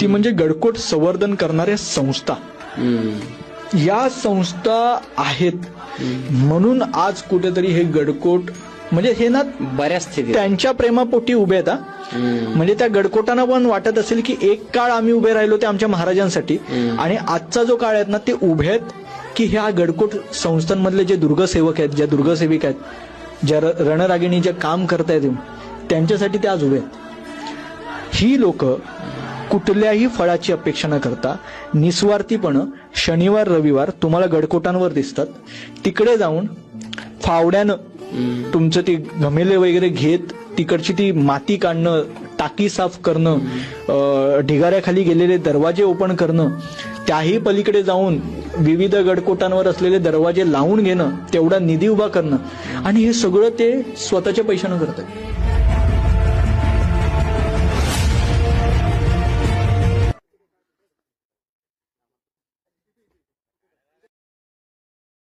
ती म्हणजे गडकोट संवर्धन करणाऱ्या संस्था. या संस्था आहेत म्हणून आज कुठेतरी हे गडकोट म्हणजे हे ना बऱ्याच स्थितीत त्यांच्या प्रेमापोटी उभे आहेत. म्हणजे त्या गडकोटांना पण वाटत असेल की एक काळ आम्ही उभे राहिलो ते आमच्या महाराजांसाठी आणि आजचा जो काळ आहेत ना ते उभे आहेत की ह्या गडकोट संस्थांमधले जे दुर्गसेवक आहेत, ज्या दुर्गसेविका आहेत, ज्या रणरागिणी जे काम करतायत त्यांच्यासाठी ते आज उभे आहेत. ही लोक कुठल्याही फळाची अपेक्षा न करता निस्वार्थीपणं शनिवार रविवार तुम्हाला गडकोटांवर दिसतात. तिकडे जाऊन फावड्यानं तुमचं ती घमेले वगैरे घेत तिकडची ती माती काढणं, टाकी साफ करणं, ढिगाऱ्याखाली गेलेले दरवाजे ओपन करणं, त्याही पलीकडे जाऊन विविध गडकोटांवर असलेले दरवाजे लावून घेणं, तेवढा निधी उभा करणं आणि हे सगळं ते स्वतःच्या पैशानं करतात.